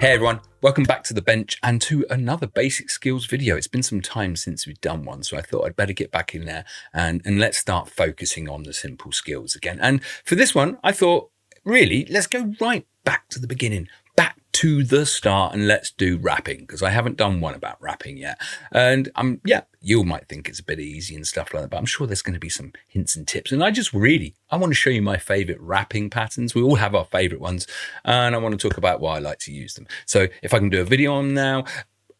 Hey everyone, welcome back to the bench and to another basic skills video. It's been some time since we've done one, so I thought I'd better get back in there and let's start focusing on the simple skills again. And for this one, I thought, really, let's go right back to the beginning, back to the start, and let's do wrapping, because I haven't done one about wrapping yet. And yeah, you might think it's a bit easy and stuff like that, but I'm sure there's going to be some hints and tips. And I want to show you my favorite wrapping patterns. We all have our favorite ones, and I want to talk about why I like to use them. So if I can do a video on them now,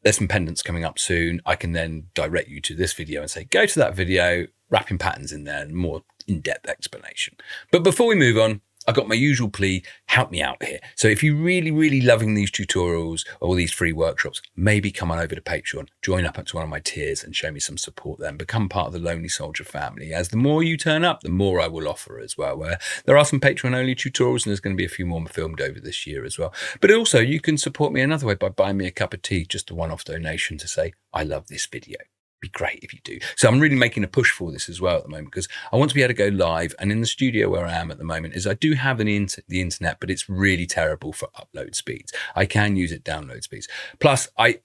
there's some pendants coming up soon. I can then direct you to this video and say, go to that video, wrapping patterns in there, and more in-depth explanation. But before we move on, I've got my usual plea, help me out here. So if you're really loving these tutorials or these free workshops, maybe come on over to Patreon, join up to one of my tiers and show me some support then. Become part of the Lonely Soldier family, as the more you turn up, the more I will offer as well. Where there are some Patreon only tutorials, and there's going to be a few more filmed over this year as well. But also you can support me another way by buying me a cup of tea, just a one-off donation to say, I love this video. Be great if you do. So I'm really making a push for this as well at the moment, because I want to be able to go live. And in the studio where I am at the moment is I do have the internet, but it's really terrible for upload speeds. I can use it download speeds. Plus, I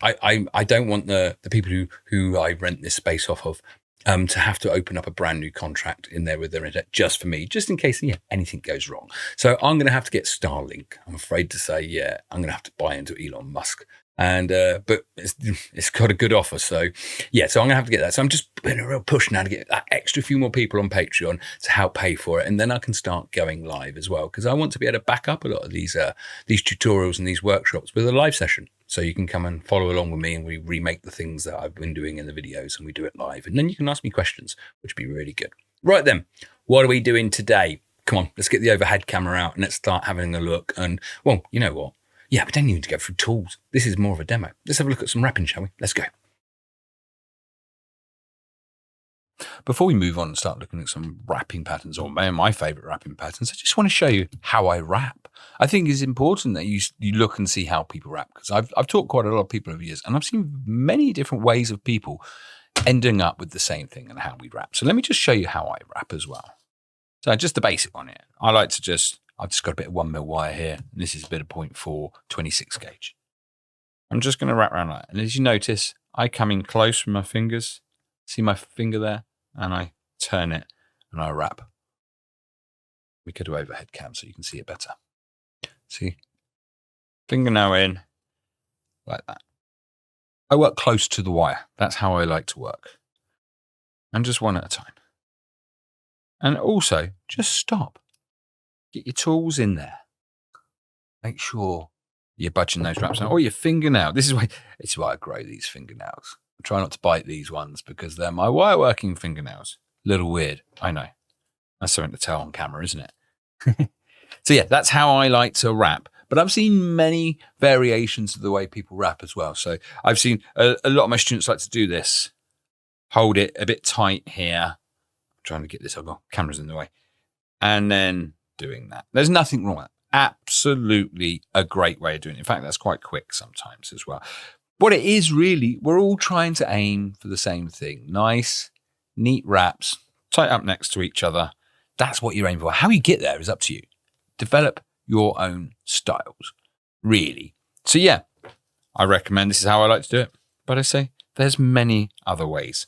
don't want the people who I rent this space off of to have to open up a brand new contract in there with their internet just for me, just in case anything goes wrong. So I'm going to have to get Starlink. I'm afraid to say, yeah, I'm going to have to buy into Elon Musk. And but it's got a good offer, so yeah, so I'm gonna have to get that. So I'm just putting a real push now to get that extra few more people on Patreon to help pay for it, and then I can start going live as well, because I want to be able to back up a lot of these tutorials and these workshops with a live session, so you can come and follow along with me, and we remake the things that I've been doing in the videos, and we do it live, and then you can ask me questions, which would be really good. Right then, what are we doing today? Come on, let's get the overhead camera out and let's start having a look. And well, you know what? Yeah, we don't need to go through tools. This is more of a demo. Let's have a look at some wrapping, shall we? Let's go. Before we move on and start looking at some wrapping patterns, or my favorite wrapping patterns, I just want to show you how I wrap. I think it's important that you look and see how people wrap, because I've taught quite a lot of people over the years, and I've seen many different ways of people ending up with the same thing and how we wrap. So let me just show you how I wrap as well. So just the basic one here. I've just got a bit of 1mm wire here, and this is a bit of 0.4 26 gauge. I'm just going to wrap around like that. And as you notice, I come in close with my fingers. See my finger there? And I turn it and I wrap. We could do overhead cam so you can see it better. See? Fingernail in, like that. I work close to the wire. That's how I like to work. And just one at a time. And also, just stop. Get your tools in there. Make sure you're budging those wraps out. Or your fingernail. This is why I grow these fingernails. I try not to bite these ones because they're my wire working fingernails. Little weird. I know. That's something to tell on camera, isn't it? So yeah, that's how I like to wrap. But I've seen many variations of the way people wrap as well. So I've seen a lot of my students like to do this. Hold it a bit tight here. I'm trying to get this. I've got cameras in the way. And then doing that. There's nothing wrong with that. Absolutely a great way of doing it. In fact, that's quite quick sometimes as well. What it is really, we're all trying to aim for the same thing. Nice, neat wraps, tight up next to each other. That's what you're aiming for. How you get there is up to you. Develop your own styles, really. So yeah, I recommend this is how I like to do it. But I say there's many other ways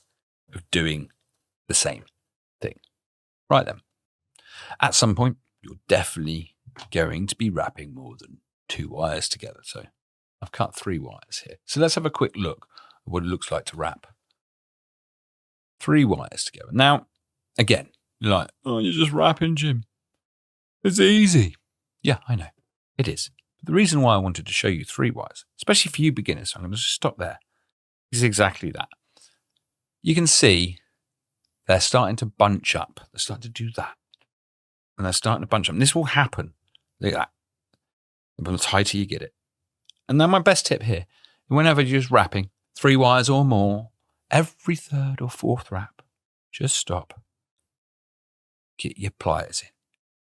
of doing the same thing. Right then. At some point, you're definitely going to be wrapping more than 2 wires together. So I've cut 3 wires here. So let's have a quick look at what it looks like to wrap 3 wires together. Now, again, you're like, oh, you're just wrapping, Jim. It's easy. Yeah, I know. It is. But the reason why I wanted to show you 3 wires, especially for you beginners, so I'm going to just stop there, is exactly that. You can see they're starting to bunch up. They're starting to do that. And they're starting to bunch up. And this will happen like that. The tighter you get it. And then my best tip here, whenever you're just wrapping 3 wires or more, every 3rd or 4th wrap, just stop. Get your pliers in,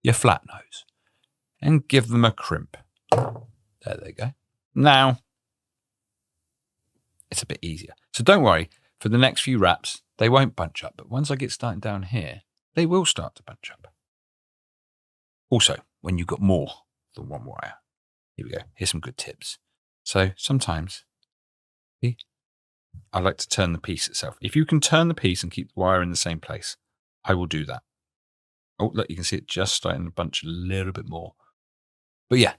your flat nose, and give them a crimp. There they go. Now, it's a bit easier. So don't worry, for the next few wraps, they won't bunch up. But once I get started down here, they will start to bunch up. Also, when you've got more than 1 wire, here we go. Here's some good tips. So sometimes, see, I like to turn the piece itself. If you can turn the piece and keep the wire in the same place, I will do that. Oh, look, you can see it just starting to bunch a little bit more. But yeah,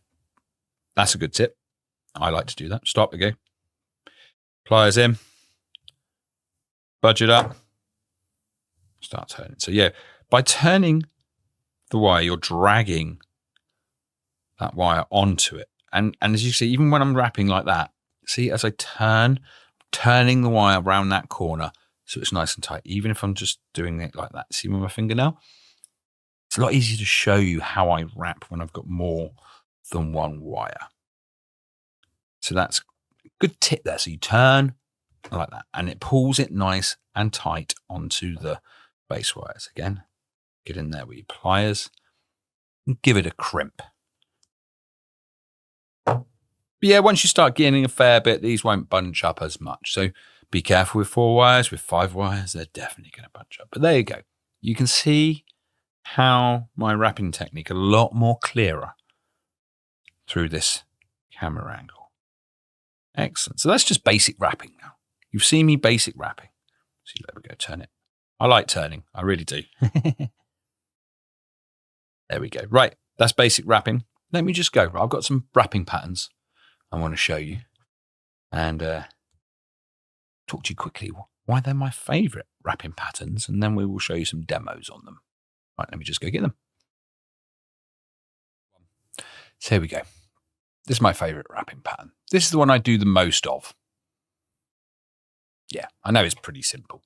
that's a good tip. I like to do that. Stop again. Pliers in. Budge it up. Start turning. So yeah, by turning the wire, you're dragging that wire onto it. And as you see, even when I'm wrapping like that, see, as I turning the wire around that corner so it's nice and tight, even if I'm just doing it like that. See with my fingernail? It's a lot easier to show you how I wrap when I've got more than one wire. So that's a good tip there. So you turn like that and it pulls it nice and tight onto the base wires. Again, get in there with your pliers and give it a crimp. But yeah, once you start gaining a fair bit, these won't bunch up as much. So be careful with 4 wires. With 5 wires, they're definitely going to bunch up. But there you go. You can see how my wrapping technique a lot more clearer through this camera angle. Excellent. So that's just basic wrapping now. You've seen me basic wrapping. So there we go. Turn it. I like turning. I really do. There we go. Right. That's basic wrapping. Let me just go. I've got some wrapping patterns I want to show you and talk to you quickly why they're my favorite wrapping patterns. And then we will show you some demos on them. Right. Let me just go get them. So here we go. This is my favorite wrapping pattern. This is the one I do the most of. Yeah, I know it's pretty simple.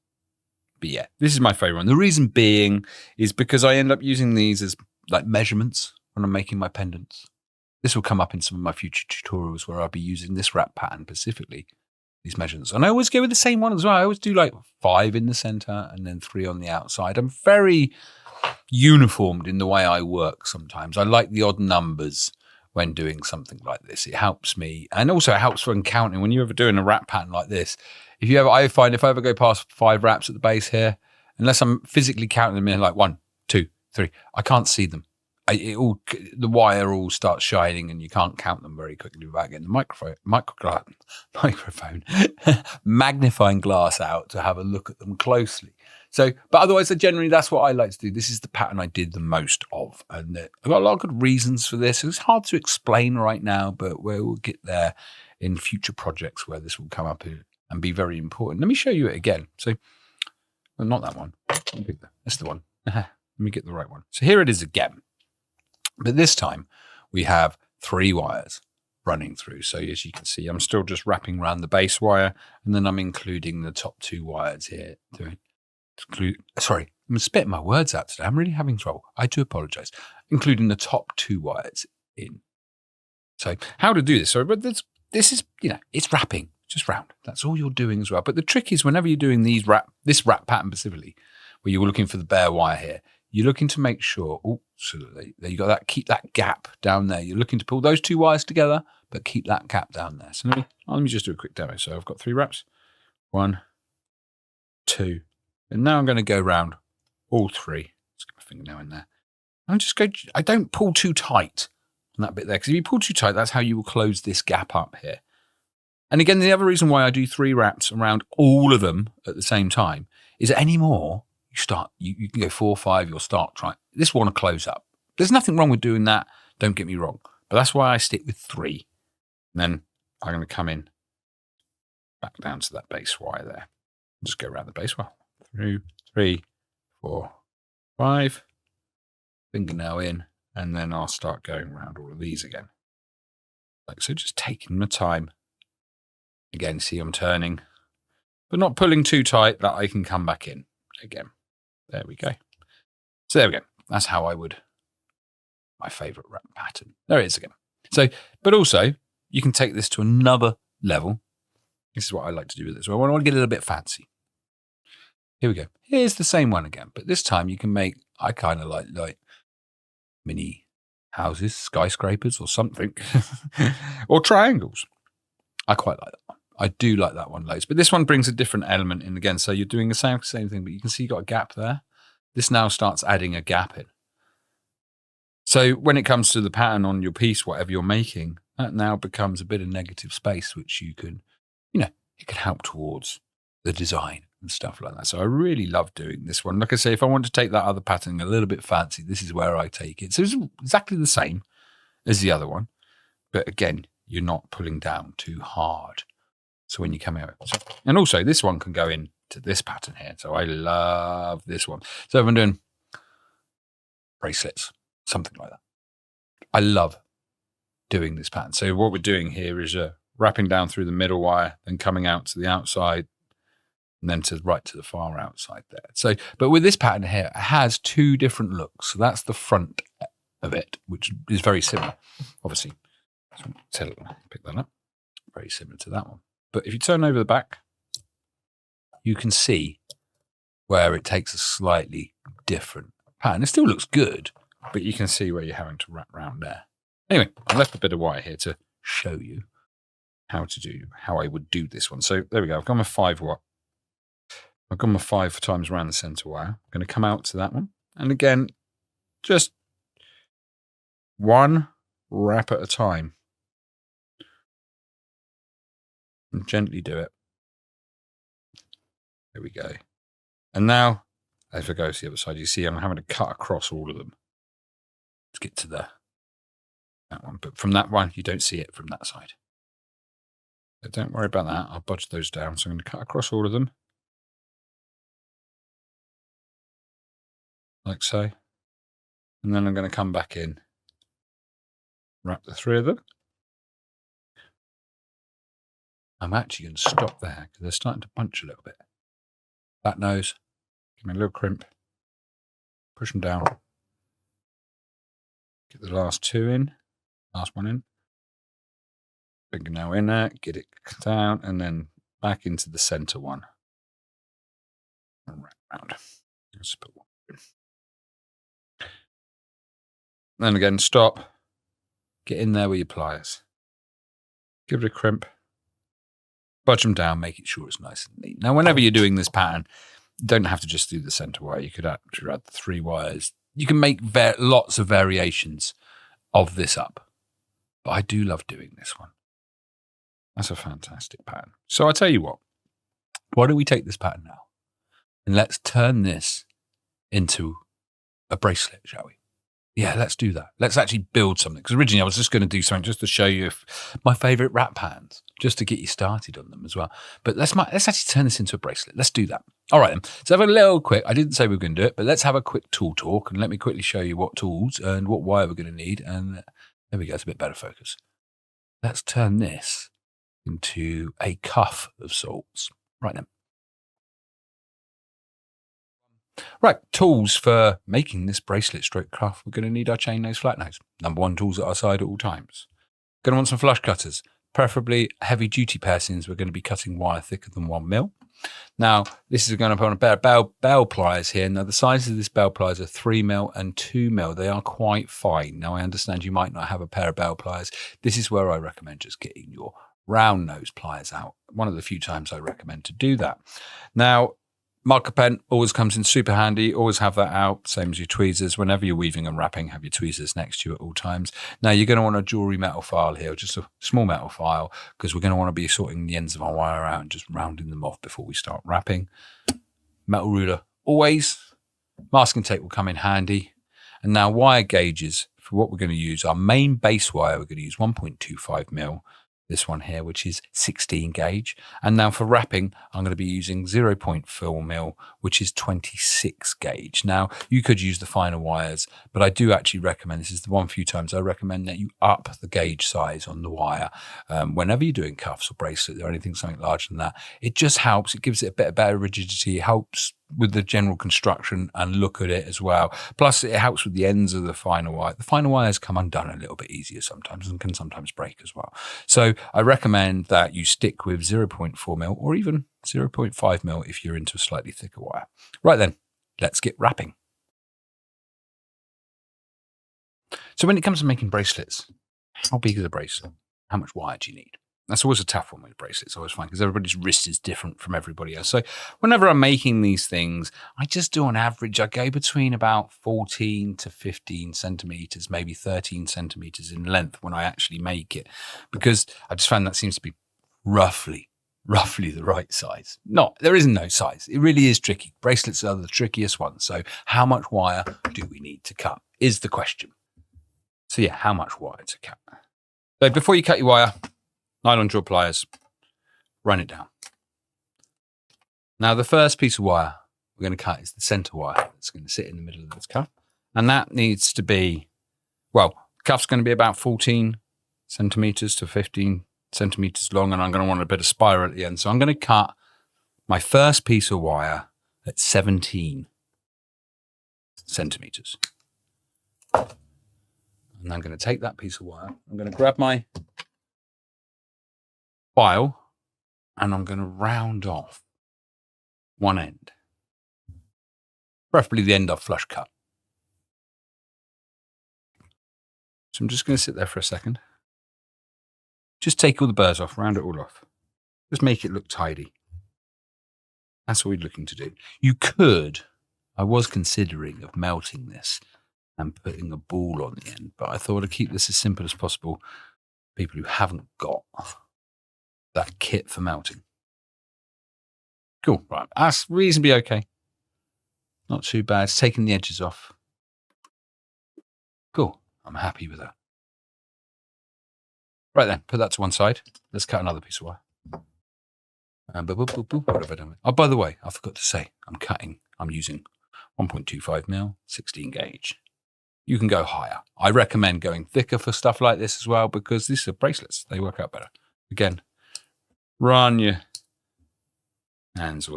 But yeah, this is my favorite one. The reason being is because I end up using these as like measurements when I'm making my pendants. This will come up in some of my future tutorials where I'll be using this wrap pattern specifically, these measurements. And I always go with the same one as well. I always do like 5 in the center and then 3 on the outside. I'm very uniformed in the way I work sometimes. I like the odd numbers when doing something like this. It helps me, and also it helps when counting. When you're ever doing a wrap pattern like this, I find if I ever go past 5 wraps at the base here, unless I'm physically counting them in like 1, 2, 3, I can't see them. The wire all starts shining, and you can't count them very quickly without getting the microphone magnifying glass out to have a look at them closely. So, but otherwise, generally, that's what I like to do. This is the pattern I did the most of. And I've got a lot of good reasons for this. It's hard to explain right now, but we'll get there in future projects where this will come up and be very important. Let me show you it again. So, well, not that one. That's the one. Let me get the right one. So here it is again. But this time, we have 3 wires running through. So as you can see, I'm still just wrapping around the base wire, and then I'm including the top 2 wires here. Sorry, I'm spitting my words out today. I'm really having trouble. I do apologize. Including the top 2 wires in. So how to do this? Sorry, but this is, it's wrapping, just round. That's all you're doing as well. But the trick is whenever you're doing this wrap pattern specifically, where you're looking for the bare wire here, you're looking to make sure, so there you got that, keep that gap down there. You're looking to pull those 2 wires together, but keep that gap down there. So let me just do a quick demo. So I've got 3 wraps. 1, 2. And now I'm going to go around all 3. Let's get my fingernail in there. I don't pull too tight on that bit there, because if you pull too tight, that's how you will close this gap up here. And again, the other reason why I do 3 wraps around all of them at the same time is that any more, you can go 4 or 5, you'll start trying. This will want to close up. There's nothing wrong with doing that. Don't get me wrong. But that's why I stick with 3. And then I'm going to come in back down to that base wire there. Just go around the base wire. 2, 3, 4, 5. Fingernail in. And then I'll start going around all of these again. Like so, just taking my time. Again, see I'm turning. But not pulling too tight that I can come back in again. There we go. So there we go. That's how I would, my favorite wrap pattern. There it is again. So, but also you can take this to another level. This is what I like to do with it. So I want to get a little bit fancy. Here we go. Here's the same one again, but this time you can make, I kind of like mini houses, skyscrapers or something, or triangles. I quite like that one. I do like that one loads, but this one brings a different element in again. So you're doing the same thing, but you can see you got a gap there. This now starts adding a gap in. So when it comes to the pattern on your piece, whatever you're making, that now becomes a bit of negative space, which you can, it can help towards the design and stuff like that. So I really love doing this one. Like I say, if I want to take that other pattern a little bit fancy, this is where I take it. So it's exactly the same as the other one, but again, you're not pulling down too hard. So when you come out, and also this one can go into this pattern here. So I love this one. So if I'm doing bracelets, something like that, I love doing this pattern. So what we're doing here is wrapping down through the middle wire, then coming out to the outside, and then to the far outside there. So, but with this pattern here, it has two different looks. So that's the front of it, which is very similar. Obviously, pick that up. Very similar to that one. But if you turn over the back, you can see where it takes a slightly different pattern. It still looks good, but you can see where you're having to wrap around there. Anyway, I left a bit of wire here to show you how I would do this one. So there we go. I've got my 5 watt. I've got my 5 times around the center wire. I'm going to come out to that one. And again, just one wrap at a time. And gently do it. There we go. And now, as I go to the other side, you see I'm having to cut across all of them to get to that one. But from that one, you don't see it from that side. So don't worry about that. I'll budge those down. So I'm going to cut across all of them. Like so. And then I'm going to come back in, wrap the 3 of them. I'm actually going to stop there because they're starting to bunch a little bit. That nose, give me a little crimp, push them down, get the last 2 in, last one in, fingernail in there, get it down, and then back into the center one. And wrap around. Let's put one in. Then again, stop, get in there with your pliers, give it a crimp, budge them down, make it sure it's nice and neat. Now, whenever you're doing this pattern, you don't have to just do the center wire. You could actually add the 3 wires. You can make lots of variations of this up. But I do love doing this one. That's a fantastic pattern. So I tell you what, why don't we take this pattern now and let's turn this into a bracelet, shall we? Yeah, let's do that. Let's actually build something. Because originally I was just going to do something just to show you my favorite wrap patterns, just to get you started on them as well. But let's actually turn this into a bracelet. Let's do that. All right, then. So have a little quick, I didn't say we were going to do it, but let's have a quick tool talk and let me quickly show you what tools and what wire we're going to need. And there we go. It's a bit better focus. Let's turn this into a cuff of sorts. Right then. Right, tools for making this bracelet stroke cuff. We're going to need our chain nose, flat nose. Number 1 tools at our side at all times. Going to want some flush cutters, preferably heavy duty piercings. We're going to be cutting wire thicker than 1 mil. Now, this is going to put on a pair of bell pliers here. Now, the sizes of this bell pliers are 3 mil and 2 mil. They are quite fine. Now, I understand you might not have a pair of bell pliers. This is where I recommend just getting your round nose pliers out. One of the few times I recommend to do that. Now, marker pen always comes in super handy. Always have that out, same as your tweezers. Whenever you're weaving and wrapping, have your tweezers next to you at all times. Now, you're going to want a jewellery metal file here, just a small metal file, because we're going to want to be sorting the ends of our wire out and just rounding them off before we start wrapping. Metal ruler, always. Masking tape will come in handy. And now wire gauges, for what we're going to use, our main base wire, we're going to use 1.25 mil. This one here, which is 16 gauge. And now for wrapping, I'm going to be using 0.4 mil, which is 26 gauge. Now, you could use the finer wires, but I do actually recommend, this is the one few times I recommend that you up the gauge size on the wire. Whenever you're doing cuffs or bracelets or anything, something larger than that, it just helps. It gives it a bit better rigidity. It helps with the general construction and look at it as well. Plus, it helps with the ends of the finer wire. The finer wires come undone a little bit easier sometimes and can sometimes break as well. So I recommend that you stick with 0.4 mil or even 0.5 mil if you're into a slightly thicker wire. Right then, let's get wrapping. So when it comes to making bracelets, how big is a bracelet? How much wire do you need? That's always a tough one with bracelets. I always find because everybody's wrist is different from everybody else. So whenever I'm making these things, I just do on average, I go between about 14 to 15 centimeters, maybe 13 centimeters in length when I actually make it, because I just found that seems to be roughly the right size. There isn't no size. It really is tricky. Bracelets are the trickiest ones. So how much wire do we need to cut is the question. So yeah, how much wire to cut? So before you cut your wire, nylon drill pliers, run it down. Now, the first piece of wire we're going to cut is the center wire that's going to sit in the middle of this cuff. And that needs to be, well, the cuff's going to be about 14 centimeters to 15 centimeters long, and I'm going to want a bit of spiral at the end. So I'm going to cut my first piece of wire at 17 centimeters. And I'm going to take that piece of wire. I'm going to grab my file and I'm going to round off one end, preferably the end I've flush cut. So I'm just going to sit there for a second. Just take all the burrs off, round it all off. Just make it look tidy. That's what we're looking to do. You could, I was considering of melting this and putting a ball on the end, but I thought I'd keep this as simple as possible. People who haven't got that kit for melting. Cool, right, that's reasonably okay. Not too bad, it's taking the edges off. Cool, I'm happy with that. Right then, put that to one side. Let's cut another piece of wire. What have I done? Oh, by the way, I forgot to say, I'm using 1.25 mil, 16 gauge. You can go higher. I recommend going thicker for stuff like this as well, because these are bracelets. They work out better. Again, run your hands,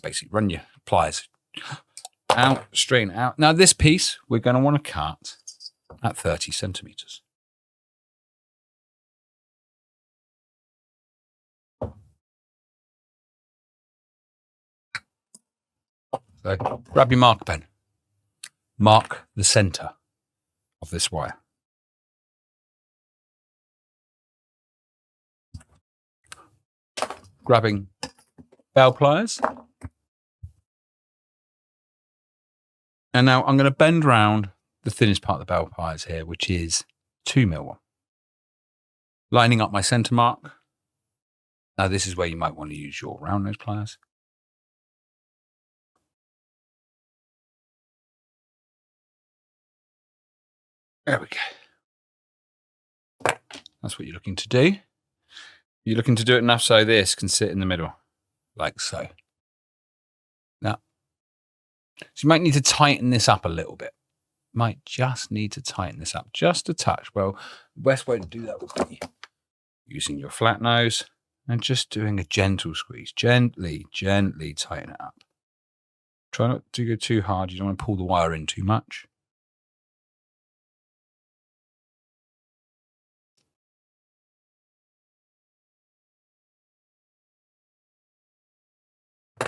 basically run your pliers out, straighten out. Now this piece, we're going to want to cut at 30 centimeters. So grab your marker pen. Mark the center of this wire. Grabbing bell pliers. And now I'm going to bend round the thinnest part of the bell pliers here, which is 2 mil one. Lining up my center mark. Now this is where you might want to use your round nose pliers. There we go. That's what you're looking to do. You're looking to do it enough so this can sit in the middle, like so. Now, so you might need to tighten this up a little bit. Might just need to tighten this up just a touch. Well, the best way to do that would be using your flat nose and just doing a gentle squeeze. Gently tighten it up. Try not to go too hard. You don't want to pull the wire in too much.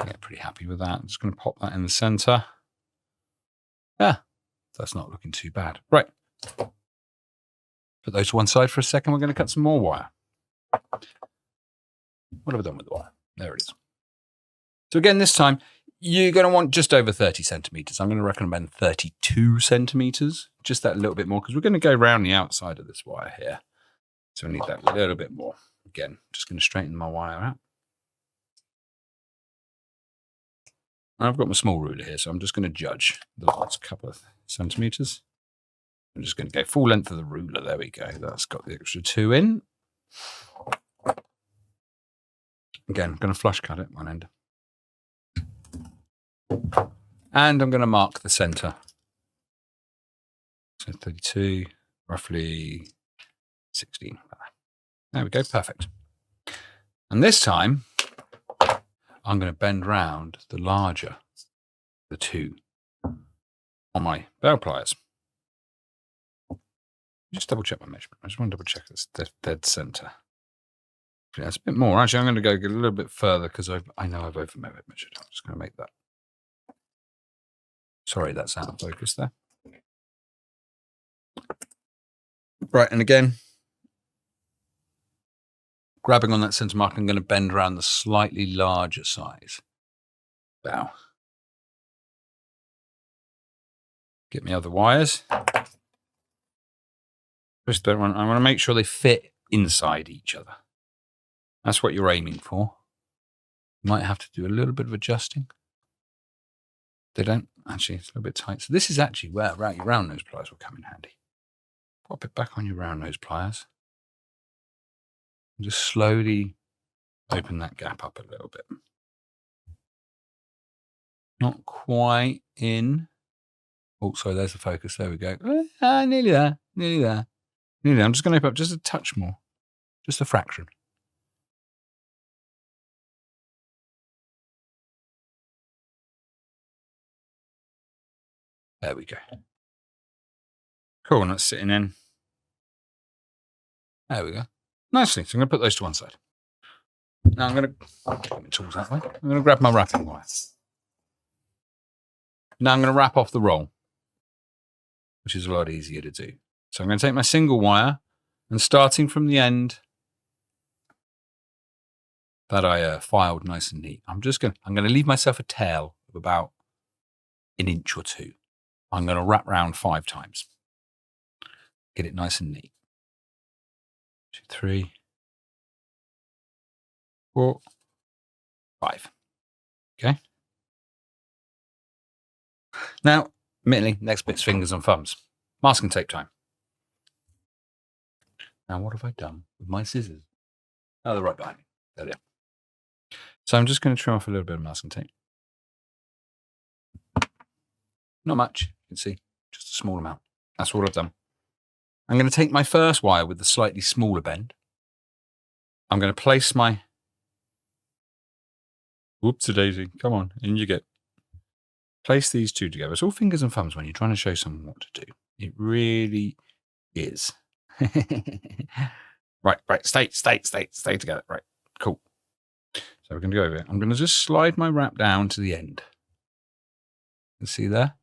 Yeah, pretty happy with that. I'm just going to pop that in the center. Yeah, that's not looking too bad. Right. Put those to one side for a second. We're going to cut some more wire. What have I done with the wire? There it is. So again, this time, you're going to want just over 30 centimeters. I'm going to recommend 32 centimeters, just that little bit more, because we're going to go around the outside of this wire here. So we need that little bit more. Again, just going to straighten my wire out. I've got my small ruler here, so I'm just going to judge the last couple of centimeters. I'm just going to go full length of the ruler. There we go. That's got the extra 2 in. Again, I'm going to flush cut it one end. And I'm going to mark the center. So 32, roughly 16. There we go. Perfect. And this time, I'm going to bend round the larger, the 2 on my bell pliers. Just double check my measurement. I just want to double check it's dead center. Yeah, it's a bit more. Actually, I'm going to go a little bit further because I know I've over measured. I'm just going to make that. Sorry, that's out of focus there. Right, and again, grabbing on that center mark, I'm going to bend around the slightly larger size. Now, get me other wires. Just don't want, I want to make sure they fit inside each other. That's what you're aiming for. You might have to do a little bit of adjusting. They don't, actually, it's a little bit tight. So this is actually where your round nose pliers will come in handy. Pop it back on your round nose pliers. And just slowly open that gap up a little bit. Not quite in. Oh, sorry, there's the focus. There we go. Nearly there, nearly there. Nearly there. I'm just going to open up just a touch more. Just a fraction. There we go. Cool, and that's sitting in. There we go. Nicely. So I'm going to put those to one side. Now I'm going to put my tools that way. I'm going to grab my wrapping wire. Now I'm going to wrap off the roll, which is a lot easier to do. So I'm going to take my single wire and starting from the end that I filed nice and neat, I'm going to leave myself a tail of about an inch or two. I'm going to wrap round 5 times. Get it nice and neat. 2, 3, 4, 5. Okay. Now, admittedly, next bit's fingers and thumbs. Masking tape time. Now, what have I done with my scissors? Oh, they're right behind me. There they are. So I'm just going to trim off a little bit of masking tape. Not much, you can see, just a small amount. That's all I've done. I'm going to take my first wire with the slightly smaller bend. I'm going to place my, whoops-a-daisy, come on, in you get. Place these two together. It's all fingers and thumbs when you're trying to show someone what to do. It really is. Right, stay together. Right, cool. So we're going to go over it. I'm going to just slide my wrap down to the end. You see there?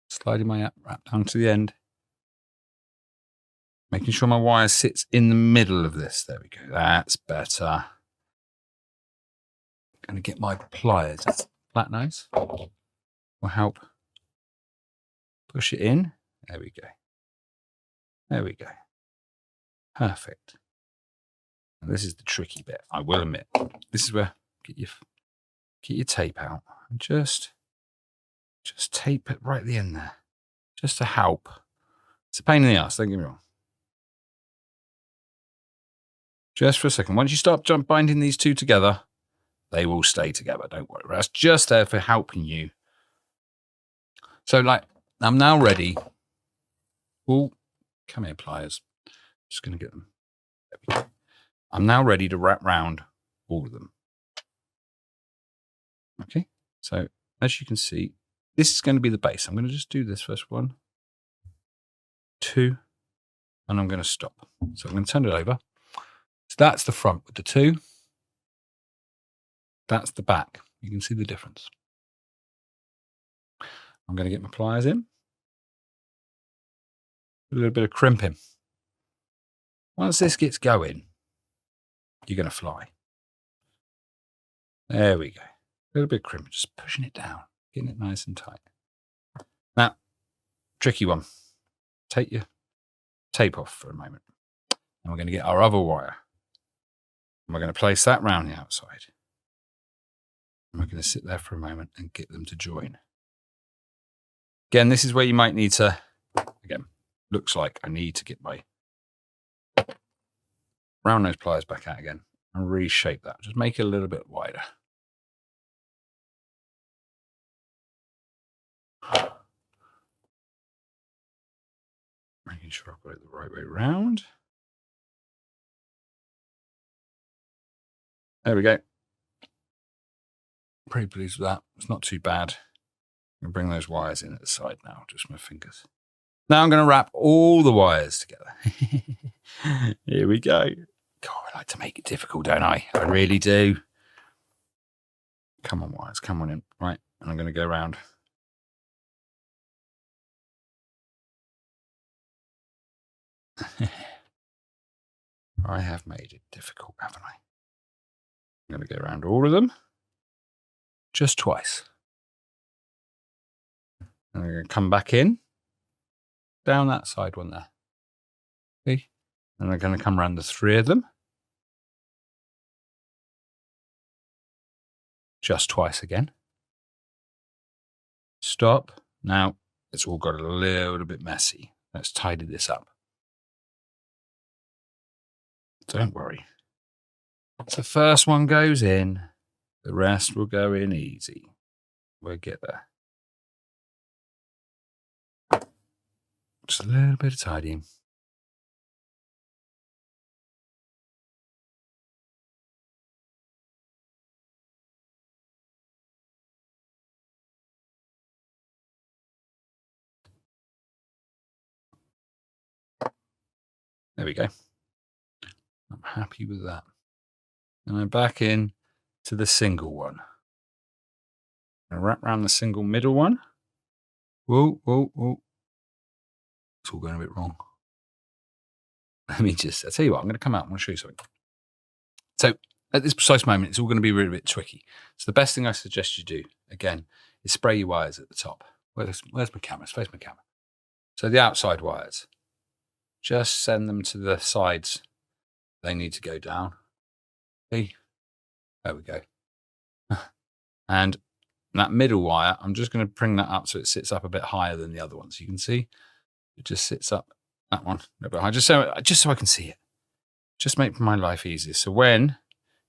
Sliding my wrap down to the end. Making sure my wire sits in the middle of this. There we go. That's better. Going to get my pliers. Flat nose will help push it in. There we go. There we go. Perfect. And this is the tricky bit, I will admit. This is where get your tape out and just tape it right at the end there, just to help. It's a pain in the ass, don't get me wrong. Just for a second. Once you start binding these two together, they will stay together. Don't worry. That's just there for helping you. So, I'm now ready. Oh, come here, pliers. Just going to get them. There we go. I'm now ready to wrap round all of them. Okay. So, as you can see, this is going to be the base. I'm going to just do this first 1, 2, and I'm going to stop. So I'm going to turn it over. So that's the front with the 2. That's the back. You can see the difference. I'm going to get my pliers in. A little bit of crimping. Once this gets going, you're going to fly. There we go. A little bit of crimping, just pushing it down, getting it nice and tight. Now, tricky one. Take your tape off for a moment. And we're going to get our other wire. And we're going to place that round the outside. And we're going to sit there for a moment and get them to join. Again, this is where you might need to, looks like I need to get my round nose pliers back out again and reshape that. Just make it a little bit wider. Making sure I've got it the right way round. There we go. Pretty pleased with that. It's not too bad. I'm going to bring those wires in at the side now, just my fingers. Now I'm going to wrap all the wires together. Here we go. God, I like to make it difficult, don't I? I really do. Come on, wires, come on in. Right, and I'm going to go around. I have made it difficult, haven't I? I'm going to go around all of them just twice. And I'm going to come back in, down that side one there. See? And I'm going to come around the 3 of them. Just twice again. Stop. Now, it's all got a little bit messy. Let's tidy this up. Don't worry. So the first one goes in, the rest will go in easy. We'll get there. Just a little bit of tidying. There we go. I'm happy with that. And I'm back in to the single one. I'm going to wrap around the single middle one. Whoa, whoa, whoa. It's all going a bit wrong. Let me just, I'll tell you what, I'm going to come out. I'm going to show you something. So at this precise moment, it's all going to be a really bit tricky. So the best thing I suggest you do, again, is spray your wires at the top. Where's my camera? Face my camera. So the outside wires, just send them to the sides. They need to go down. See? There we go. And that middle wire, I'm just going to bring that up so it sits up a bit higher than the other ones. You can see it just sits up, that one, a bit higher, just so I can see it. Just make my life easier. So when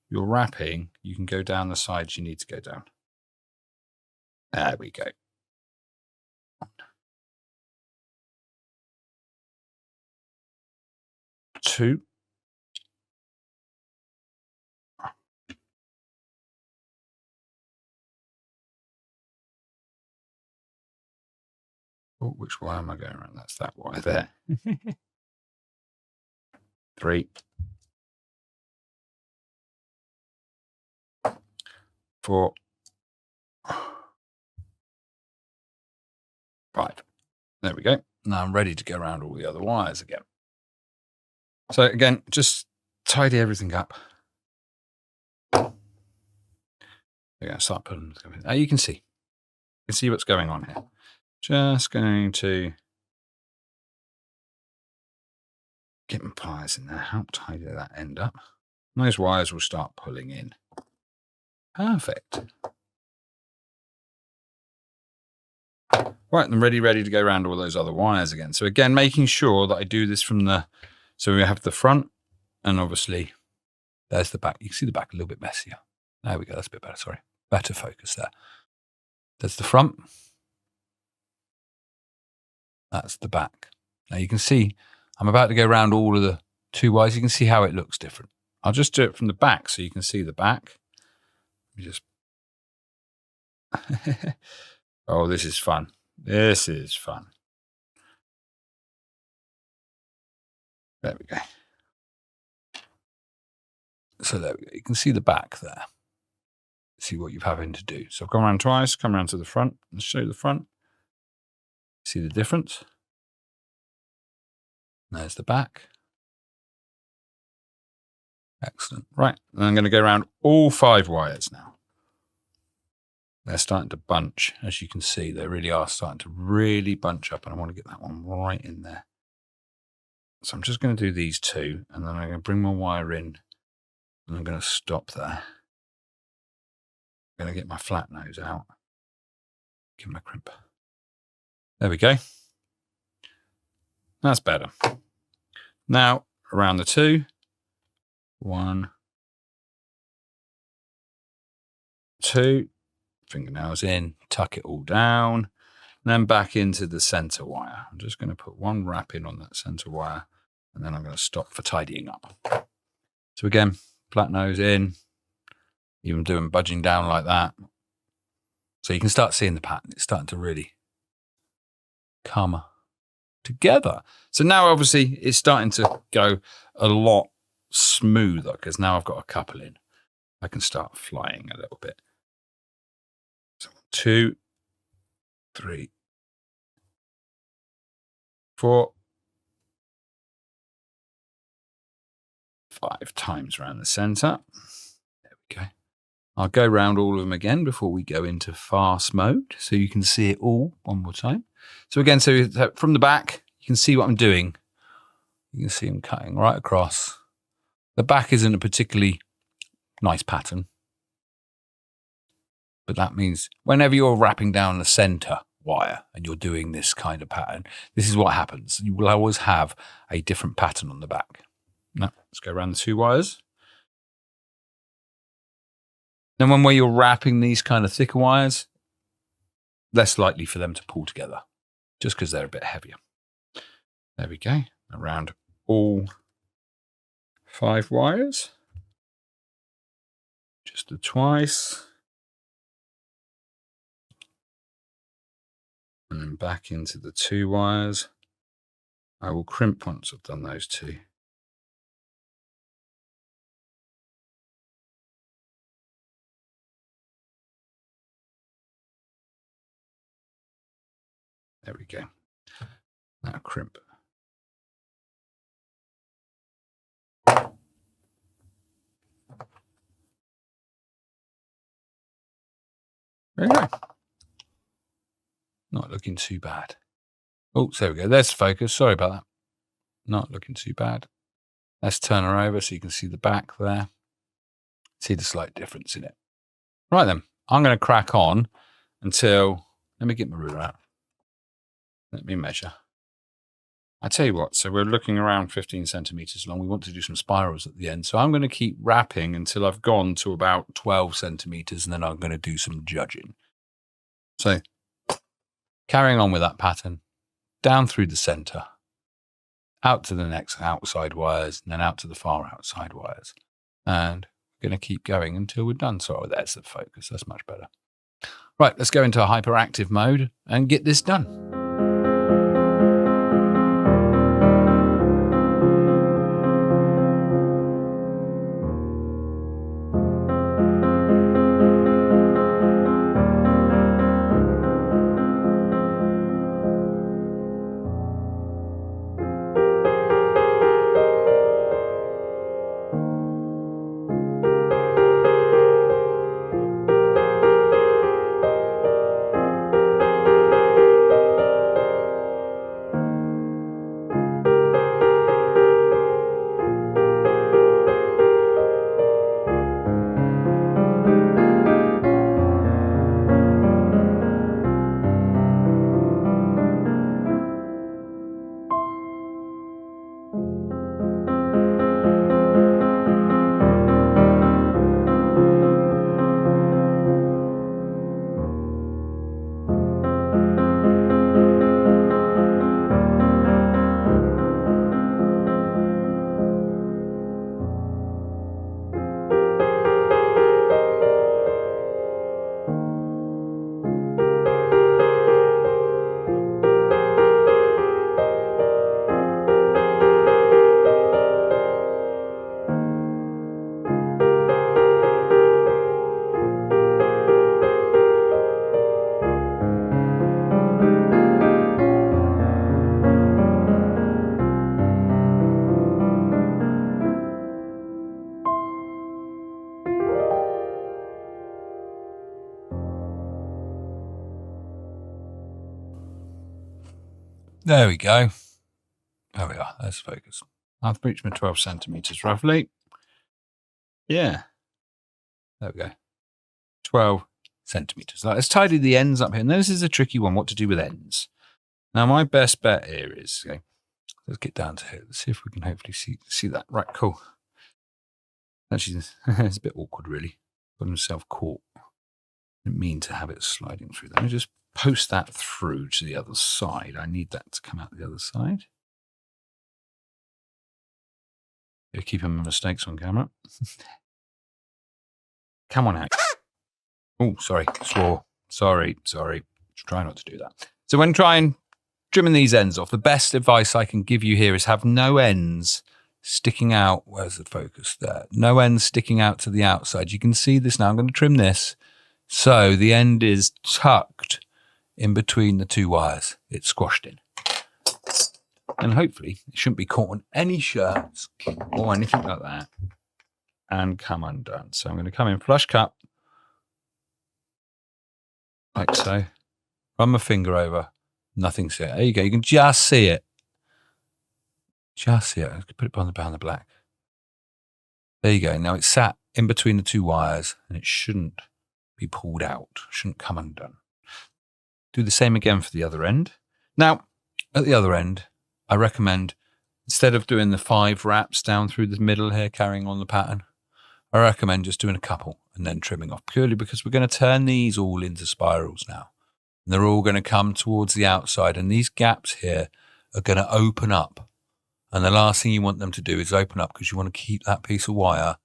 you're wrapping, you can go down the sides you need to go down. There we go. 2. Oh, which wire am I going around? That's that wire there. 3. 4. 5. There we go. Now I'm ready to go around all the other wires again. So again, just tidy everything up. We're going to start putting them. Now you can see what's going on here. Just going to get my pliers in there, help tidy that end up. And those wires will start pulling in. Perfect. Right, I'm ready to go around all those other wires again. So again, making sure that I do this from so we have the front, and obviously there's the back. You can see the back a little bit messier. There we go, that's a bit better, sorry. Better focus there. There's the front. That's the back. Now you can see I'm about to go around all of the 2 wires. You can see how it looks different. I'll just do it from the back so you can see the back. Just oh, this is fun. This is fun. There we go. So there we go. You can see the back there. See what you're having to do. So I've gone around twice, come around to the front. Let's show you the front. See the difference? There's the back. Excellent. Right. And I'm going to go around all 5 wires now. They're starting to bunch. As you can see, they really are starting to really bunch up. And I want to get that one right in there. So I'm just going to do these 2. And then I'm going to bring my wire in. And I'm going to stop there. I'm going to get my flat nose out. Give him a crimp. There we go. That's better. Now, around the 2. 1, 2. Fingernails in, tuck it all down, and then back into the center wire. I'm just going to put 1 wrap in on that center wire, and then I'm going to stop for tidying up. So again, flat nose in, even doing budging down like that. So you can start seeing the pattern. It's starting to really come together. So now obviously it's starting to go a lot smoother because now I've got a couple in. I can start flying a little bit. So 2, 3, 4, 5 times around the center. There we go. I'll go around all of them again before we go into fast mode so you can see it all one more time. So again, so from the back, you can see what I'm doing. You can see I'm cutting right across. The back isn't a particularly nice pattern, but that means whenever you're wrapping down the center wire and you're doing this kind of pattern, this is what happens. You will always have a different pattern on the back. Now, let's go around the 2 wires. Then when you're wrapping these kind of thicker wires, less likely for them to pull together, just because they're a bit heavier. There we go. Around all 5 wires. Just the twice. And then back into the 2 wires. I will crimp once I've done those 2. There we go. Now crimp. There you go. Not looking too bad. Oh, there we go. There's the focus. Sorry about that. Not looking too bad. Let's turn her over so you can see the back there. See the slight difference in it. Right then, I'm going to crack on until, let me get my ruler out. Let me measure. I tell you what, so we're looking around 15 centimeters long. We want to do some spirals at the end. So I'm going to keep wrapping until I've gone to about 12 centimeters, and then I'm going to do some judging. So carrying on with that pattern, down through the center, out to the next outside wires, and then out to the far outside wires. And we're going to keep going until we're done. So there's the focus. That's much better. Right, let's go into a hyperactive mode and get this done. There we go. There we are. There's focus. I've reached my 12 centimeters roughly. Yeah. There we go. 12 centimeters. Let's tidy the ends up here. Now, this is a tricky one, what to do with ends. Now, my best bet here is, okay, let's get down to here. Let's see if we can hopefully see that. Right, cool. Actually, it's a bit awkward, really. Got himself caught. Didn't mean to have it sliding through. Let me just post that through to the other side. I need that to come out the other side. You're keeping my mistakes on camera. Come on out. Oh, sorry. Swore. Sorry. Try not to do that. So when trimming these ends off, the best advice I can give you here is have no ends sticking out. Where's the focus there? No ends sticking out to the outside. You can see this now. I'm going to trim this. So the end is tucked in between the 2 wires. It's squashed in. And hopefully it shouldn't be caught on any shirts or anything like that and come undone. So I'm going to come in flush cut, like so. Run my finger over, nothing's there. There you go. You can just see it. Just see it. I can put it behind the black. There you go. Now it's sat in between the two wires and it shouldn't be pulled out, shouldn't come undone. Do the same again for the other end. Now, at the other end, I recommend, instead of doing the 5 wraps down through the middle here, carrying on the pattern, I recommend just doing a couple and then trimming off, purely because we're going to turn these all into spirals now. And they're all going to come towards the outside, and these gaps here are going to open up. And the last thing you want them to do is open up, because you want to keep that piece of wire,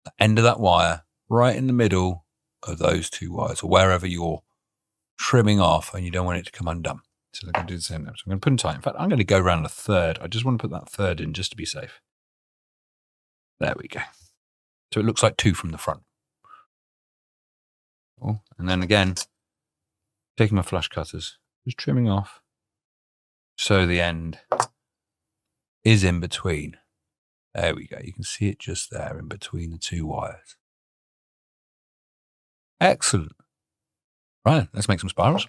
the end of that wire, right in the middle of those 2 wires, or wherever you're trimming off, and you don't want it to come undone. So they're going to do the same now. So I'm going to put them tight. In fact, I'm going to go around a third. I just want to put that third in just to be safe. There we go. So it looks like 2 from the front. Oh, and then again, taking my flush cutters, just trimming off so the end is in between. There we go. You can see it just there in between the 2 wires. Excellent. Right, let's make some spirals.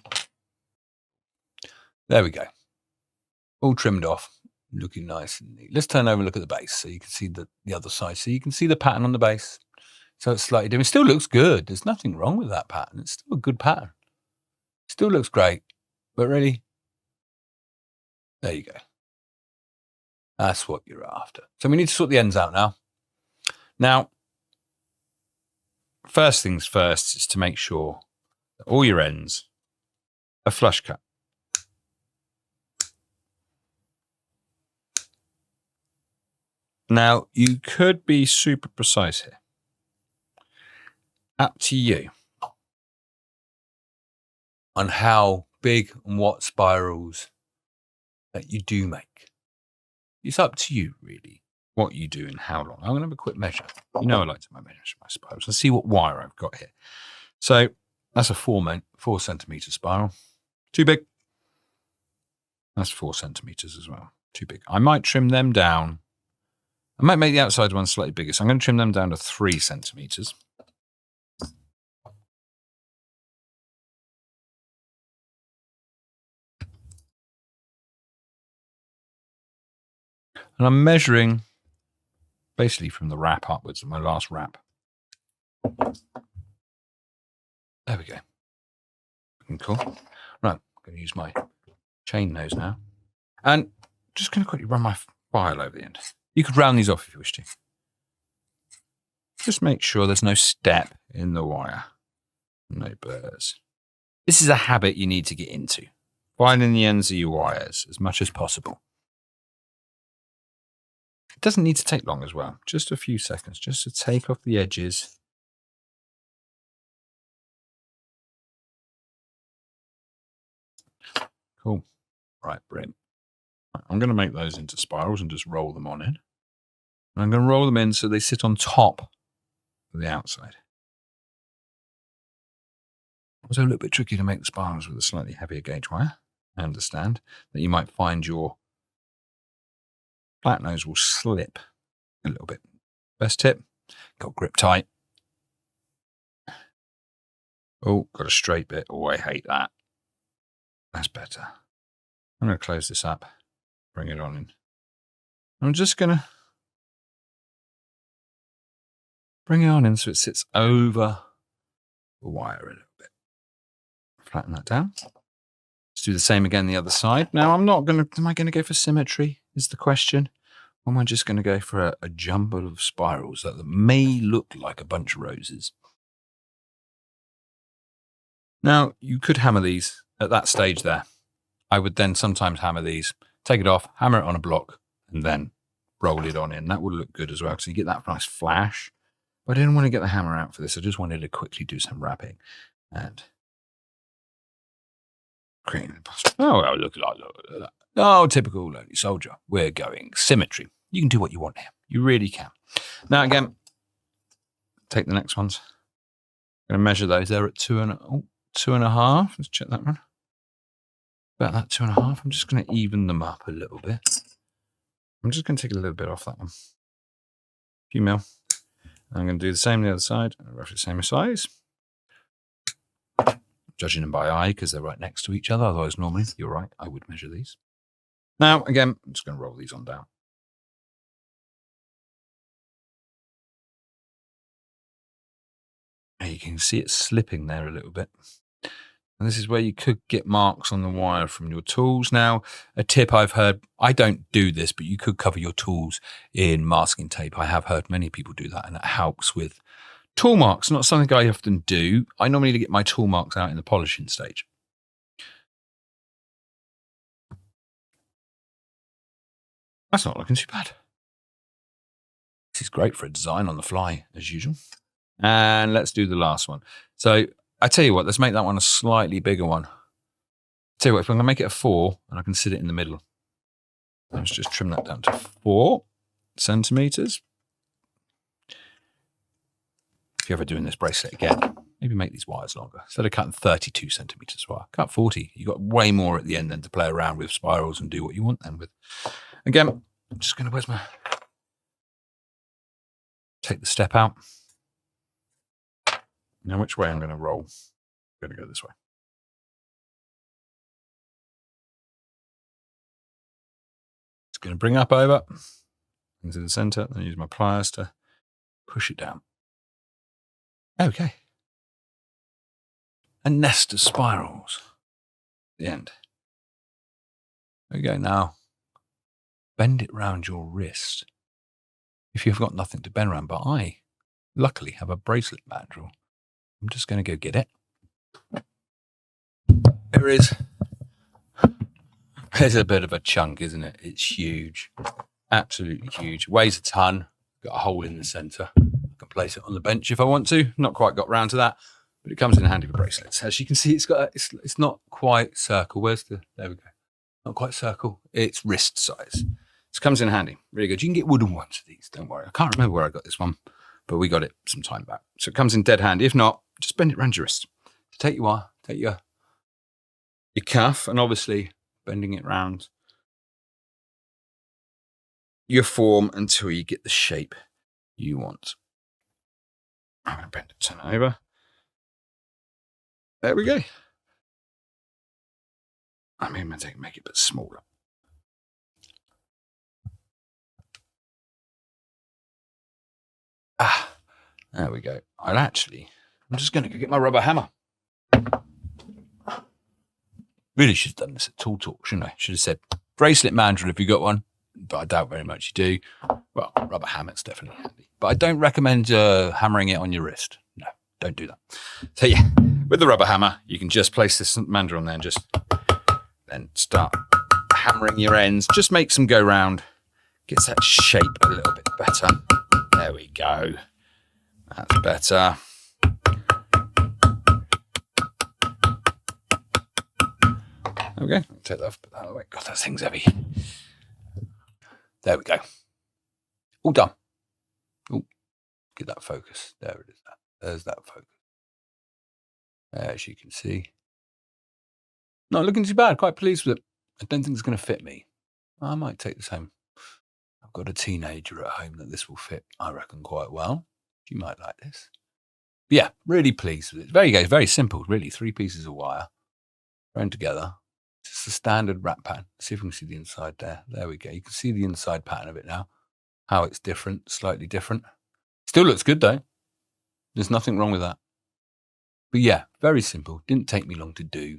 There we go. All trimmed off, looking nice and neat. Let's turn over and look at the base so you can see the other side. So you can see the pattern on the base. So it's slightly different. It still looks good. There's nothing wrong with that pattern. It's still a good pattern. Still looks great. But really, there you go. That's what you're after. So we need to sort the ends out now. Now, first things first is to make sure that all your ends are flush cut. Now, you could be super precise here. Up to you on how big and what spirals that you do make. It's up to you, really, what you do and how long. I'm going to have a quick measure. You know I like to measure my spirals. Let's see what wire I've got here. So that's a 4 centimetre spiral. Too big. That's 4 centimetres as well. Too big. I might trim them down. I might make the outside one slightly bigger. So I'm going to trim them down to 3 centimetres. And I'm measuring basically from the wrap upwards, my last wrap. There we go. Looking cool. Right, I'm going to use my chain nose now. And just going to quickly run my file over the end. You could round these off if you wish to. Just make sure there's no step in the wire. No burrs. This is a habit you need to get into. Finding the ends of your wires as much as possible. It doesn't need to take long as well. Just a few seconds, just to take off the edges. Cool. Right, brilliant. I'm going to make those into spirals and just roll them on in. And I'm going to roll them in so they sit on top of the outside. Also a little bit tricky to make the spirals with a slightly heavier gauge wire. I understand that you might find your flat nose will slip a little bit. Best tip, got grip tight. Oh, got a straight bit. Oh, I hate that. That's better. I'm going to close this up, bring it on in. I'm just going to bring it on in so it sits over the wire a little bit. Flatten that down. Let's do the same again the other side. Now, am I going to go for symmetry is the question. Or am I just going to go for a jumble of spirals that may look like a bunch of roses? Now, you could hammer these at that stage there. I would then sometimes hammer these, take it off, hammer it on a block, and then roll it on in. That would look good as well, so you get that nice flash. But I didn't want to get the hammer out for this. I just wanted to quickly do some wrapping and creating the oh, look at that. Oh, typical Lonely Soldier. We're going symmetry. You can do what you want here. You really can. Now, again, take the next ones. I'm going to measure those. They're at 2.5. Let's check that one. about that 2.5. I'm just going to even them up a little bit. I'm just going to take a little bit off that one. A few mil. I'm going to do the same on the other side, roughly the same size. Judging them by eye because they're right next to each other. Otherwise, normally, you're right, I would measure these. Now, again, I'm just going to roll these on down. And you can see it slipping there a little bit. And this is where you could get marks on the wire from your tools. Now, a tip I've heard, I don't do this, but you could cover your tools in masking tape. I have heard many people do that, and it helps with tool marks. Not something I often do. I normally get my tool marks out in the polishing stage. That's not looking too bad. This is great for a design on the fly, as usual. And let's do the last one. So I tell you what, let's make that one a slightly bigger one. Tell you what, if I'm going to make it a 4, and I can sit it in the middle, let's just trim that down to 4 centimeters. If you're ever doing this bracelet again, maybe make these wires longer. Instead of cutting 32 centimeters wire, cut 40. You've got way more at the end then to play around with spirals and do what you want then with. Again, I'm just going to, take the step out. Now, which way I'm going to roll? I'm going to go this way. It's going to bring up over into the center, then use my pliers to push it down. Okay. A nest of spirals. The end. There we go. Now, bend it round your wrist. If you've got nothing to bend around, but I luckily have a bracelet mandrel. I'm just going to go get it. There it is. It's a bit of a chunk, isn't it? It's huge. Absolutely huge. Weighs a ton. Got a hole in the center. I can place it on the bench if I want to. Not quite got round to that, but it comes in handy for bracelets. As you can see, it's not quite circle. There we go. Not quite circle. It's wrist size. This comes in handy. Really good. You can get wooden ones of these. Don't worry. I can't remember where I got this one, but we got it some time back. So it comes in dead handy. If not, just bend it around your wrist. So take your wire, take your cuff, and obviously bending it round your form until you get the shape you want. I'm going to bend it, turn it over. There we go. I mean, I'm going to make it a bit smaller. There we go. I'm just going to go get my rubber hammer. Really should have done this at Tool Talk, shouldn't I? Should have said bracelet mandrel if you got one, but I doubt very much you do. Well, rubber hammer's definitely handy, but I don't recommend hammering it on your wrist. No, don't do that. So yeah, with the rubber hammer, you can just place this mandrel on there and just then start hammering your ends. Just makes them go round, gets that shape a little bit better. There we go. That's better. Okay, take that off, put that out of the way. God, that thing's heavy. There we go. All done. Oh, get that focus. There it is. There's that focus. As you can see. Not looking too bad. Quite pleased with it. I don't think it's going to fit me. I might take this home. I've got a teenager at home that this will fit, I reckon, quite well. You might like this. But yeah, really pleased with it. Very simple, really. 3 pieces of wire thrown together. Just a standard wrap pattern. See if we can see the inside there. There we go. You can see the inside pattern of it now. How it's different, slightly different. Still looks good though. There's nothing wrong with that. But yeah, very simple. Didn't take me long to do.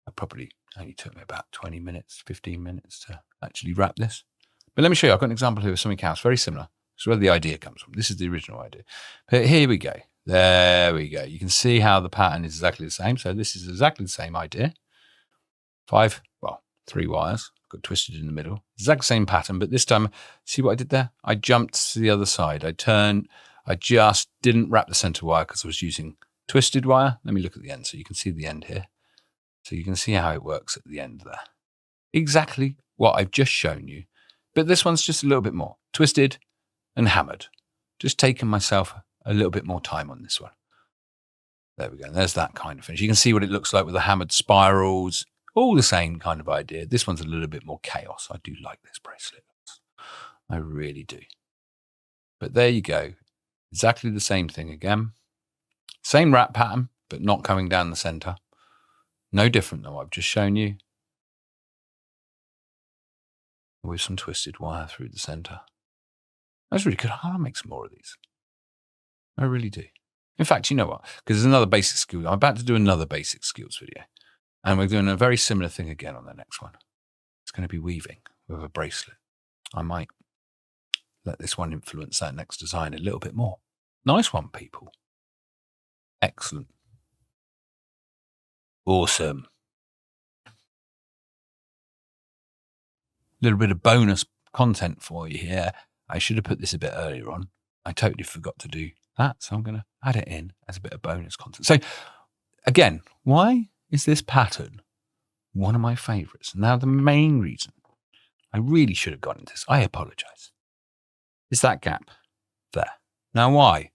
It probably only took me about 20 minutes, 15 minutes to actually wrap this. But let me show you. I've got an example here of something else very similar. This is where the idea comes from. This is the original idea. But here we go. There we go. You can see how the pattern is exactly the same. So this is exactly the same idea. 3 wires, got twisted in the middle. Exact same pattern, but this time, see what I did there? I jumped to the other side. I just didn't wrap the center wire because I was using twisted wire. Let me look at the end so you can see the end here. So you can see how it works at the end there. Exactly what I've just shown you, but this one's just a little bit more twisted and hammered. Just taking myself a little bit more time on this one. There we go. And there's that kind of finish. You can see what it looks like with the hammered spirals. All the same kind of idea. This one's a little bit more chaos. I do like this bracelet. I really do. But there you go. Exactly the same thing again. Same wrap pattern, but not coming down the center. No different than what I've just shown you. With some twisted wire through the center. That's really good. I'll make some more of these. I really do. In fact, you know what? Because there's another basic skill. I'm about to do another basic skills video. And we're doing a very similar thing again on the next one. It's going to be weaving with a bracelet. I might let this one influence that next design a little bit more. Nice one, people. Excellent. Awesome. Little bit of bonus content for you here. I should have put this a bit earlier on. I totally forgot to do that, so I'm going to add it in as a bit of bonus content. So again, why is this pattern one of my favorites? Now, the main reason I really should have gone into this, I apologize, is that gap there. Now, why?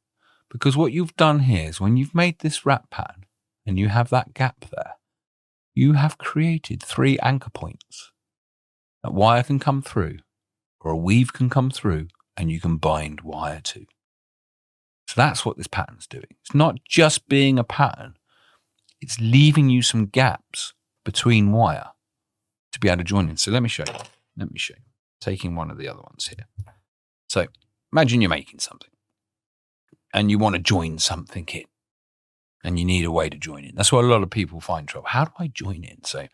Because what you've done here is when you've made this wrap pattern and you have that gap there, you have created 3 anchor points that wire can come through or a weave can come through and you can bind wire to. So that's what this pattern's doing. It's not just being a pattern. It's leaving you some gaps between wire to be able to join in. So let me show you. Taking one of the other ones here. So imagine you're making something and you want to join something in and you need a way to join in. That's what a lot of people find trouble. How do I join in? So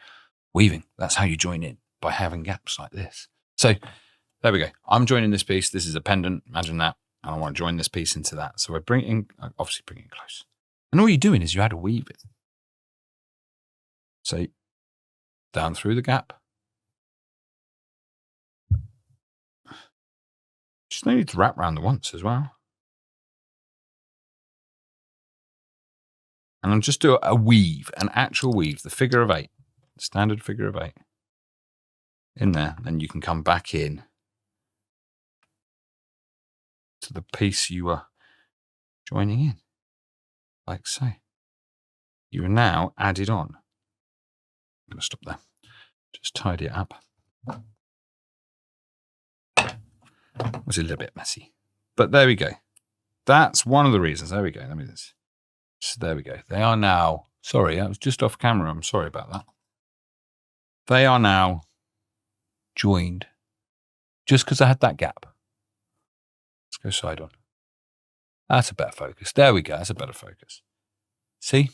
weaving, that's how you join in, by having gaps like this. So there we go. I'm joining this piece. This is a pendant. Imagine that. And I want to join this piece into that. So we're obviously bringing it close. And all you're doing is you add a weave it. So down through the gap. Just no need to wrap around the once as well. And I'll just do a weave, an actual weave, the figure of 8, standard figure of 8 in there. Then you can come back in to the piece you are joining in, like so. You are now added on. I'm going to stop there. Just tidy it up. It was a little bit messy, but there we go. That's one of the reasons. There we go. Let me just. So there we go. They are now. Sorry, I was just off camera. I'm sorry about that. They are now joined just because I had that gap. Let's go side on. That's a better focus. There we go. That's a better focus. See?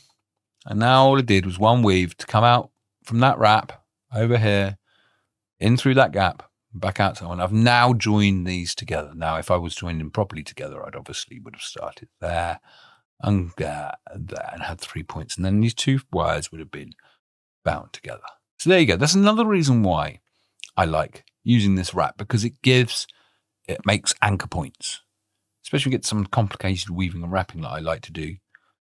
And now all it did was one weave to come out from that wrap over here, in through that gap, back out to one. I've now joined these together. Now, if I was joining them properly together, I'd obviously would have started there and there and had 3 points. And then these 2 wires would have been bound together. So there you go. That's another reason why I like using this wrap, because it makes anchor points. Especially when you get some complicated weaving and wrapping that I like to do.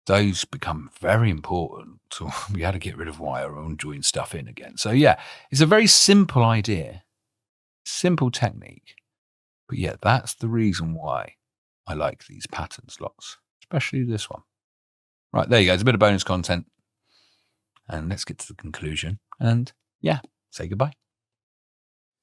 Those become very important. So we had to get rid of wire and join stuff in again. So yeah, it's a very simple idea, simple technique. But yeah, that's the reason why I like these patterns lots, especially this one. Right, there you go. It's a bit of bonus content. And let's get to the conclusion. And yeah, say goodbye.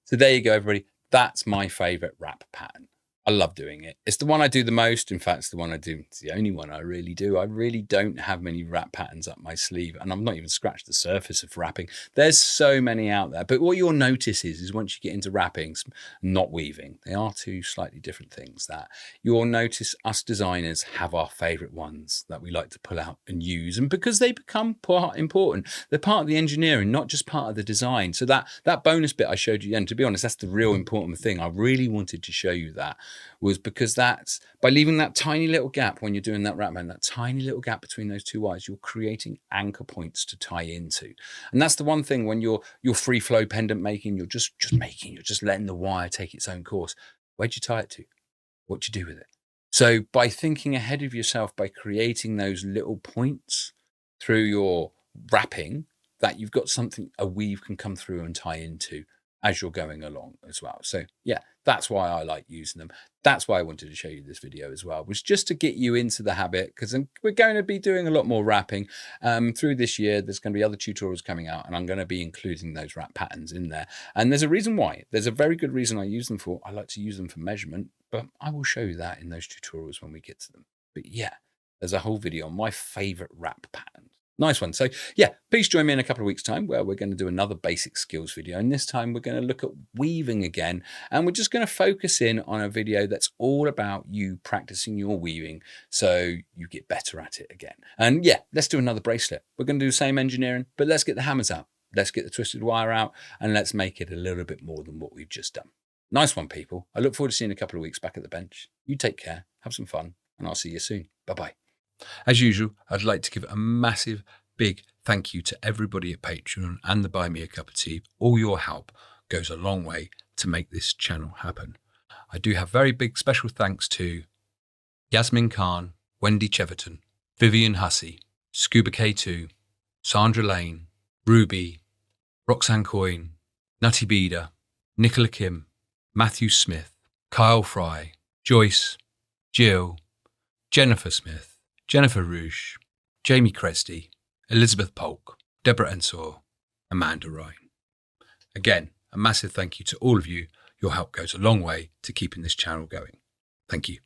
So there you go, everybody. That's my favorite wrap pattern. I love doing it. It's the one I do the most. In fact, it's the one I do. It's the only one I really do. I really don't have many wrap patterns up my sleeve, and I'm not even scratched the surface of wrapping. There's so many out there. But what you'll notice is once you get into wrappings, not weaving, they are 2 slightly different things, that you'll notice us designers have our favorite ones that we like to pull out and use. And because they become important, they're part of the engineering, not just part of the design. So that bonus bit I showed you, and to be honest, that's the real important thing. I really wanted to show you that. Was because that's by leaving that tiny little gap when you're doing that wrap band, that tiny little gap between those 2 wires, you're creating anchor points to tie into. And that's the one thing when you're free flow pendant making, you're just making, you're just letting the wire take its own course. Where'd you tie it to? What do you do with it? So by thinking ahead of yourself, by creating those little points through your wrapping, that you've got something a weave can come through and tie into. as you're going along as well. So yeah, that's why I like using them. That's why I wanted to show you this video as well, was just to get you into the habit, because we're going to be doing a lot more wrapping through this year. There's going to be other tutorials coming out, and I'm going to be including those wrap patterns in there. And there's a reason why. There's a very good reason I use them for. I like to use them for measurement, but I will show you that in those tutorials when we get to them. But yeah, there's a whole video on my favorite wrap patterns. Nice one. So yeah, please join me in a couple of weeks' time where we're going to do another basic skills video. And this time we're going to look at weaving again. And we're just going to focus in on a video that's all about you practicing your weaving so you get better at it again. And yeah, let's do another bracelet. We're going to do the same engineering, but let's get the hammers out. Let's get the twisted wire out, and let's make it a little bit more than what we've just done. Nice one, people. I look forward to seeing you in a couple of weeks back at the bench. You take care, have some fun, and I'll see you soon. Bye-bye. As usual, I'd like to give a massive, big thank you to everybody at Patreon and the Buy Me a Cup of Tea. All your help goes a long way to make this channel happen. I do have very big special thanks to Yasmin Khan, Wendy Cheverton, Vivian Hussey, Scuba K2, Sandra Lane, Ruby, Roxanne Coyne, Nutty Beeder, Nicola Kim, Matthew Smith, Kyle Fry, Joyce, Jill, Jennifer Smith, Jennifer Rouge, Jamie Cresty, Elizabeth Polk, Deborah Ensor, Amanda Ryan. Again, a massive thank you to all of you. Your help goes a long way to keeping this channel going. Thank you.